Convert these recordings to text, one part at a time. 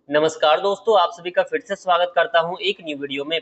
नमस्कार दोस्तों, आप सभी का फिर से स्वागत करता हूं एक न्यू वीडियो में।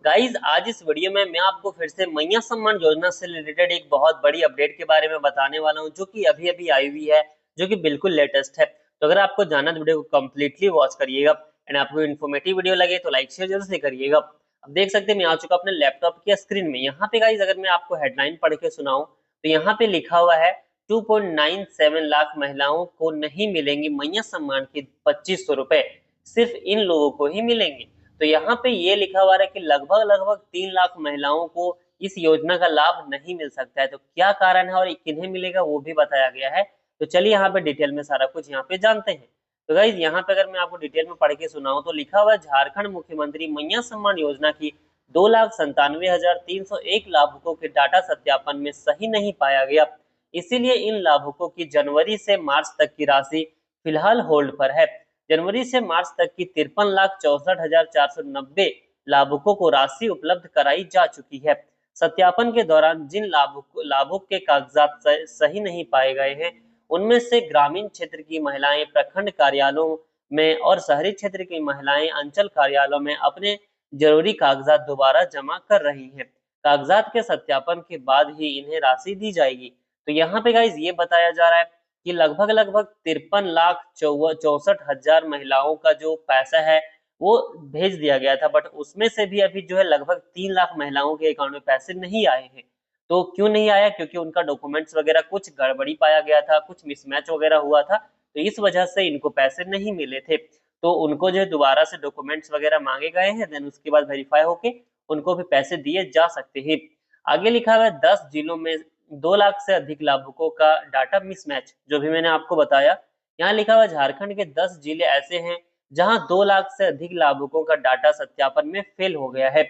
गाइस, आज इस वीडियो में मैं आपको फिर से मैया सम्मान योजना से रिलेटेड एक बहुत बड़ी अपडेट के बारे में बताने वाला हूं, जो कि अभी-अभी आई हुई है, जो कि बिल्कुल लेटेस्ट है। तो अगर आपको जानना है तो वीडियो को कंप्लीटली वॉच करिएगा एंड आपको इन्फॉर्मेटिव वीडियो लगे तो लाइक शेयर जरूर से करिएगा। अब देख सकते हैं मैं आ चुका अपने लैपटॉप की स्क्रीन में। यहाँ पे गाइस अगर मैं आपको हेडलाइन पढ़ के सुनाऊं तो यहाँ पे लिखा हुआ है 2.97 लाख महिलाओं को नहीं मिलेंगी मैया सम्मान के 2500 रुपए, सिर्फ इन लोगों को ही मिलेंगे। तो यहाँ पे ये लिखा हुआ है कि लगभग लगभग 3 लाख महिलाओं को इस योजना का लाभ नहीं मिल सकता है। तो क्या कारण है और किन्हें मिलेगा वो भी बताया गया है। तो चलिए यहाँ पे डिटेल में सारा कुछ यहाँ पे जानते हैं। तो गाइज यहाँ पे अगर मैं आपको डिटेल में पढ़ के सुनाऊं तो लिखा हुआ है झारखंड मुख्यमंत्री मैया सम्मान योजना की 2,97,301 लाभुकों के डाटा सत्यापन में सही नहीं पाया गया, इसीलिए इन लाभुकों की जनवरी से मार्च तक की राशि फिलहाल होल्ड पर है। जनवरी से मार्च तक की 53,64,490 लाभुकों को राशि उपलब्ध कराई जा चुकी है। सत्यापन के दौरान जिन लाभुक के कागजात सही नहीं पाए गए हैं, उनमें से ग्रामीण क्षेत्र की महिलाएं प्रखंड कार्यालयों में और शहरी क्षेत्र की महिलाएं अंचल कार्यालयों में अपने जरूरी कागजात दोबारा जमा कर रही हैं। कागजात के सत्यापन के बाद ही इन्हें राशि दी जाएगी। तो यहाँ पे गाइज ये बताया जा रहा है कि लगभग लगभग 53,64,हजार महिलाओं का जो पैसा है वो भेज दिया गया था, बट उसमें से भी अभी जो है लगभग 3 लाख महिलाओं के अकाउंट में पैसे नहीं आए हैं। तो क्यों नहीं आया? क्योंकि उनका डॉक्यूमेंट्स वगैरह कुछ गड़बड़ी पाया गया था, कुछ मिसमैच वगैरह हुआ था, तो इस वजह से इनको पैसे नहीं मिले थे। तो उनको जो है दोबारा से डॉक्यूमेंट्स वगैरह मांगे गए हैं, देन उसके बाद वेरीफाई होके उनको भी पैसे दिए जा सकते हैं। आगे लिखा हुआ है 10 जिलों में 2 लाख से अधिक लाभुकों का डाटा मिसमैच, जो भी मैंने आपको बताया। यहाँ लिखा हुआ झारखंड के 10 जिले ऐसे हैं जहां 2 लाख से अधिक लाभुकों का डाटा सत्यापन में फेल हो गया है।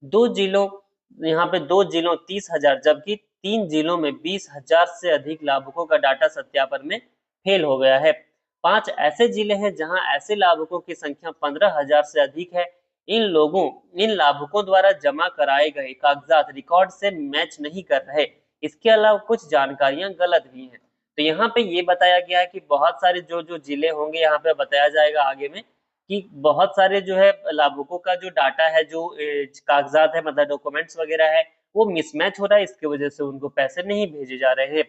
दो जिलों यहाँ पे 2 जिलों 30,000 जबकि 3 जिलों में 20,000 से अधिक लाभुकों का डाटा सत्यापन में फेल हो गया है। 5 ऐसे जिले हैं जहां ऐसे लाभुकों की संख्या 15,000 से अधिक है। इन लाभुकों द्वारा जमा कराए गए कागजात रिकॉर्ड से मैच नहीं कर रहे। इसके अलावा कुछ जानकारियां गलत भी हैं। तो यहाँ पे ये बताया गया है कि बहुत सारे जो जो जिले होंगे, यहाँ पे बताया जाएगा आगे में कि बहुत सारे जो है लाभुकों का जो डाटा है, जो कागजात है, मतलब डॉक्यूमेंट्स वगैरह है, वो मिसमैच हो रहा है, इसकी वजह से उनको पैसे नहीं भेजे जा रहे हैं।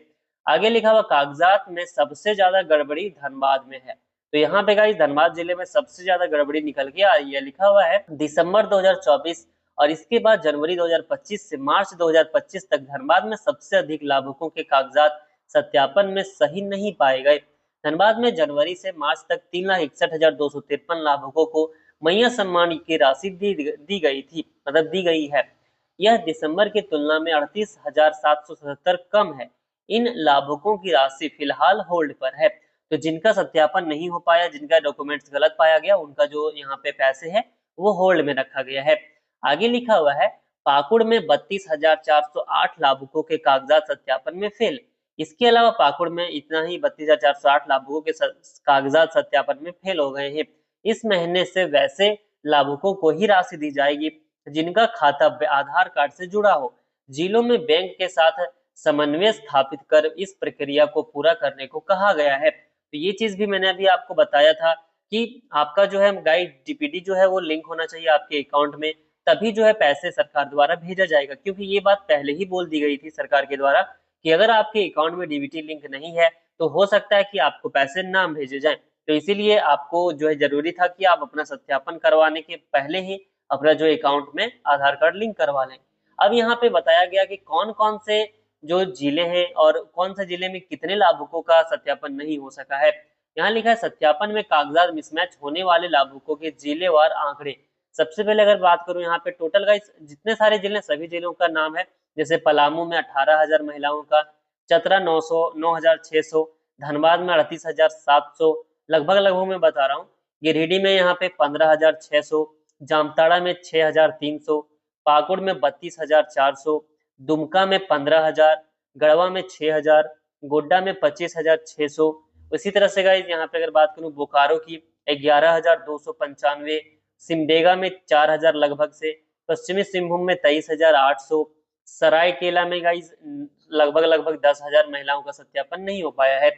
आगे लिखा हुआ कागजात में सबसे ज्यादा गड़बड़ी धनबाद में है। तो यहाँ पे गाइस धनबाद जिले में सबसे ज्यादा गड़बड़ी निकल के आई है। लिखा हुआ है दिसंबर 2024 और इसके बाद जनवरी 2025 से मार्च 2025 तक धनबाद में सबसे अधिक लाभुकों के कागजात सत्यापन में सही नहीं पाए गए। धनबाद में जनवरी से मार्च तक 3,61,253 लाभुकों को मैया सम्मान की राशि दी गई थी, मतलब दी गई है। यह दिसंबर की तुलना में 38,777 कम है। इन लाभुकों की राशि फिलहाल होल्ड पर है। तो जिनका सत्यापन नहीं हो पाया, जिनका डॉक्यूमेंट्स गलत पाया गया, उनका जो यहाँ पे पैसे है वो होल्ड में रखा गया है। आगे लिखा हुआ है पाकुड़ में 32,408 लाभुकों के कागजात सत्यापन में फेल। इसके अलावा पाकुड़ में इतना ही 32,408 लाभुकों के कागजात सत्यापन में फेल हो गए हैं। इस महीने से वैसे लाभुकों को ही राशि दी जाएगी जिनका खाता आधार कार्ड से जुड़ा हो। जिलों में बैंक के साथ समन्वय स्थापित कर इस प्रक्रिया को पूरा करने को कहा गया है। तो ये चीज भी मैंने अभी आपको बताया था कि आपका जो है गाइड डीपीडी जो है वो लिंक होना चाहिए आपके अकाउंट में, तभी जो है पैसे सरकार द्वारा भेजा जाएगा। क्योंकि ये बात पहले ही बोल दी गई थी सरकार के द्वारा कि अगर आपके अकाउंट में डीबीटी लिंक नहीं है तो हो सकता है कि आपको पैसे ना भेजे जाएं। तो इसीलिए आपको जो है जरूरी था कि आप अपना सत्यापन करवाने के पहले ही अपना जो अकाउंट में आधार कार्ड लिंक करवा लें। अब यहाँ पे बताया गया कि कौन कौन से जो जिले हैं और कौन से जिले में कितने लाभुकों का सत्यापन नहीं हो सका है। यहाँ लिखा है सत्यापन में कागजात मिसमैच होने वाले लाभुकों के जिलेवार आंकड़े। सबसे पहले अगर बात करूं यहाँ पे टोटल गाइस जितने सारे जिले, सभी जिलों का नाम है। जैसे पलामू में 18,000 महिलाओं का, चतरा 9,600, धनबाद में 38,700, लगभग लगभग मैं बता रहा हूँ। गिरिडीह में यहाँ पे 15,600, जामताड़ा में 6,300, पाकुड़ में 32,400, दुमका में 15,000, गढ़वा में 6,000, गोड्डा में 25,600। उसी तरह से गाइस यहाँ पे अगर बात करूँ बोकारो की 11,295, सिमडेगा में 4,000 लगभग से, पश्चिमी सिंहभूम में 23,800, सरायकेला में गाइस लगभग लगभग 10,000 महिलाओं का सत्यापन नहीं हो पाया है।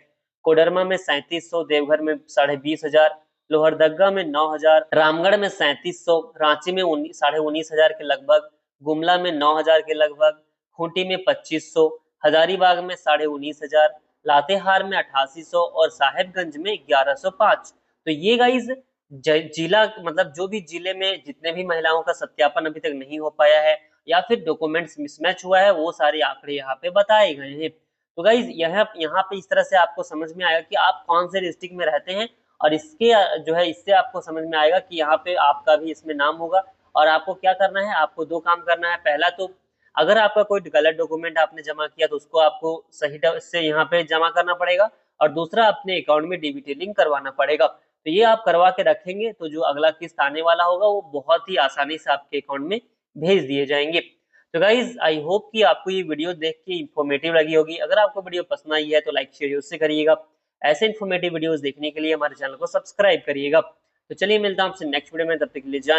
कोडरमा में 3,700, देवघर में 20,500, लोहरदगा में 9,000, रामगढ़ में 3700, रांची में 19,500 के लगभग, गुमला में 9,000 के लगभग, खूंटी में 2500, हजारीबाग में 19,500, लातेहार में 8800 और साहेबगंज में 1105। तो ये गाइज जिला मतलब जो भी जिले में जितने भी महिलाओं का सत्यापन अभी तक नहीं हो पाया है या फिर डॉक्यूमेंट्स मिसमैच हुआ है, वो सारे आंकड़े यहाँ पे बताए गए हैं। तो गाइज यहाँ पे इस तरह से आपको समझ में आएगा कि आप कौन से डिस्ट्रिक्ट में रहते हैं, और इसके जो है इससे आपको समझ में आएगा कि यहाँ पे आपका भी इसमें नाम होगा। और आपको क्या करना है, आपको 2 काम करना है। पहला तो अगर आपका कोई गलत डॉक्यूमेंट आपने जमा किया तो उसको आपको सही से यहाँ पे जमा करना पड़ेगा, और दूसरा अपने अकाउंट में डीबीटी लिंक करवाना पड़ेगा। तो ये आप करवा के रखेंगे तो जो अगला किस्त आने वाला होगा वो बहुत ही आसानी से आपके अकाउंट में भेज दिए जाएंगे। तो गाइज आई होप कि आपको ये वीडियो देख के इन्फॉर्मेटिव लगी होगी। अगर आपको वीडियो पसंद आई है तो लाइक शेयर उससे करिएगा। ऐसे इन्फॉर्मेटिव वीडियोस देखने के लिए हमारे चैनल को सब्सक्राइब करिएगा। तो चलिए मिलता हूं आपसे नेक्स्ट वीडियो में, तब तक के लिए जय।